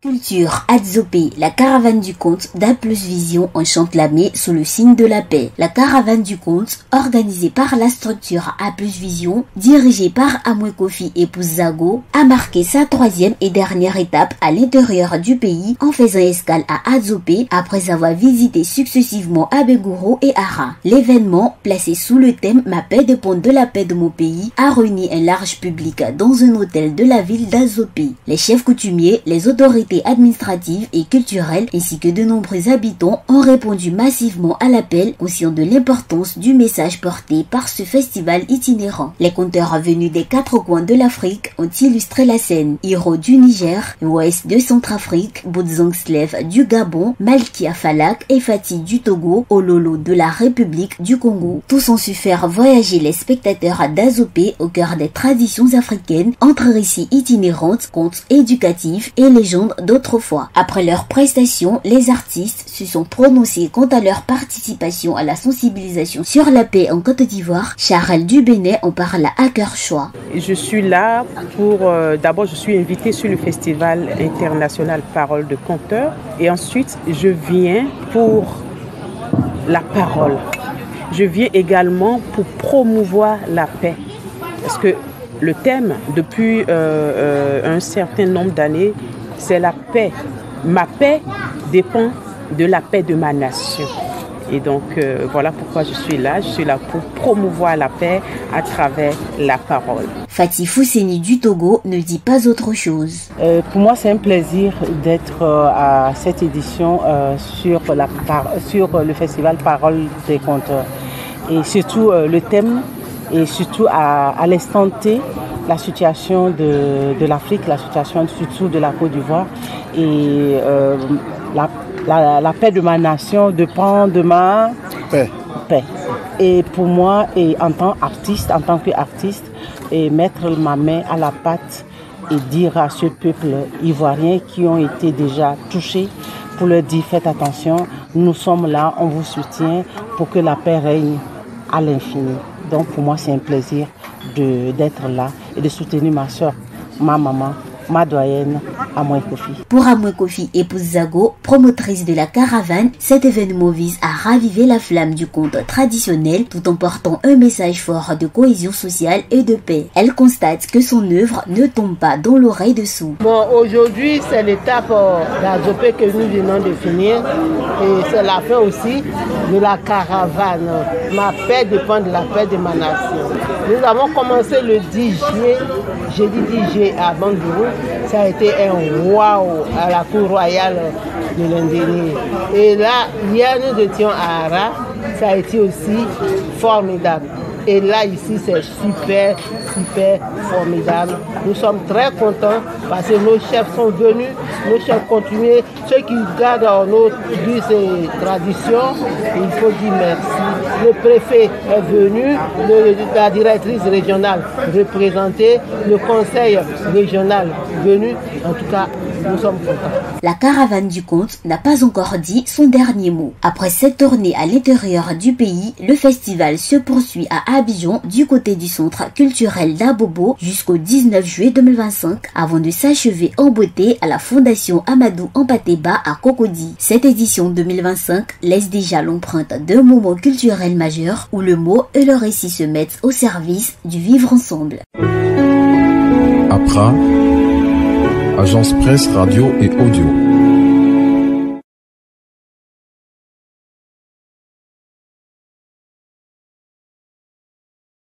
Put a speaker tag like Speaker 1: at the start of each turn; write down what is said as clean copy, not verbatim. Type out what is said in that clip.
Speaker 1: Culture, Adzopé, la caravane du conte d'A+ Vision enchante la mai sous le signe de la paix. La caravane du conte, organisée par la structure A+ Vision, dirigée par Amwe Kofi et Zago, a marqué sa troisième et dernière étape à l'intérieur du pays en faisant escale à Adzopé après avoir visité successivement Abegouro et Ara. L'événement, placé sous le thème « Ma paix dépend de la paix de mon pays », a réuni un large public dans un hôtel de la ville d'Adzopé. Les chefs coutumiers, les autorités administratives et culturelles ainsi que de nombreux habitants ont répondu massivement à l'appel, conscients de l'importance du message porté par ce festival itinérant. Les conteurs venus des 4 coins de l'Afrique ont illustré la scène. Hiro du Niger, West de Centrafrique, Bodzang Slave du Gabon, Malkia Falak et Fatih du Togo, Ololo de la République du Congo. Tous ont su faire voyager les spectateurs d'Adzopé au cœur des traditions africaines entre récits itinérantes, contes éducatifs et légendes d'autrefois. Après leur prestation, les artistes se sont prononcés quant à leur participation à la sensibilisation sur la paix en Côte d'Ivoire. Charles du Bénin en parle à cœur choix.
Speaker 2: Je suis là pour, d'abord je suis invitée sur le festival international Parole de Conteurs et ensuite je viens pour la parole. Je viens également pour promouvoir la paix parce que le thème depuis un certain nombre d'années, c'est la paix. Ma paix dépend de la paix de ma nation. Et donc, voilà pourquoi je suis là. Je suis là pour promouvoir la paix à travers la parole.
Speaker 1: Fatih Fousseni du Togo ne dit pas autre chose.
Speaker 3: Pour moi, c'est un plaisir d'être à cette édition sur le festival Parole des Conteurs. Et surtout le thème, et surtout à l'instant T, la situation de l'Afrique, la situation surtout de la Côte d'Ivoire et la paix de ma nation dépend de ma paix. Et pour moi, et en tant qu'artiste, et mettre ma main à la pâte et dire à ce peuple ivoirien qui ont été déjà touchés, pour leur dire faites attention, nous sommes là, on vous soutient pour que la paix règne à l'infini. Donc pour moi c'est un plaisir d'être là et de soutenir ma soeur, ma maman, ma doyenne, Amwe Kofi.
Speaker 1: Pour Amwe Kofi et Zago, promotrice de la caravane, cet événement vise à raviver la flamme du conte traditionnel tout en portant un message fort de cohésion sociale et de paix. Elle constate que son œuvre ne tombe pas dans l'oreille de sourds.
Speaker 4: Bon, aujourd'hui c'est l'étape d'Adzopé que nous venons de finir et c'est la fin aussi de la caravane. Ma paix dépend de la paix de ma nation. Nous avons commencé le 10 juillet, jeudi 10 juillet à Bangourou. Ça a été un waouh à la cour royale de l'Indénie. Et là, hier nous étions à Ara, ça a été aussi formidable. Et là, ici, c'est super formidable. Nous sommes très contents parce que nos chefs sont venus, nos chefs continuent. Ceux qui gardent nos us et traditions, il faut dire merci. Le préfet est venu, la directrice régionale représentée, le conseil régional venu. En tout cas, nous sommes contents.
Speaker 1: La caravane du conte n'a pas encore dit son dernier mot. Après cette tournée à l'intérieur du pays, le festival se poursuit à Abidjan du côté du centre culturel d'Abobo jusqu'au 19 juillet 2025 avant de s'achever en beauté à la fondation Amadou Ampateba à Cocody. Cette édition 2025 laisse déjà l'empreinte d'un moment culturel majeur où le mot et le récit se mettent au service du vivre ensemble.
Speaker 5: Accra, Agence Presse Radio et Audio.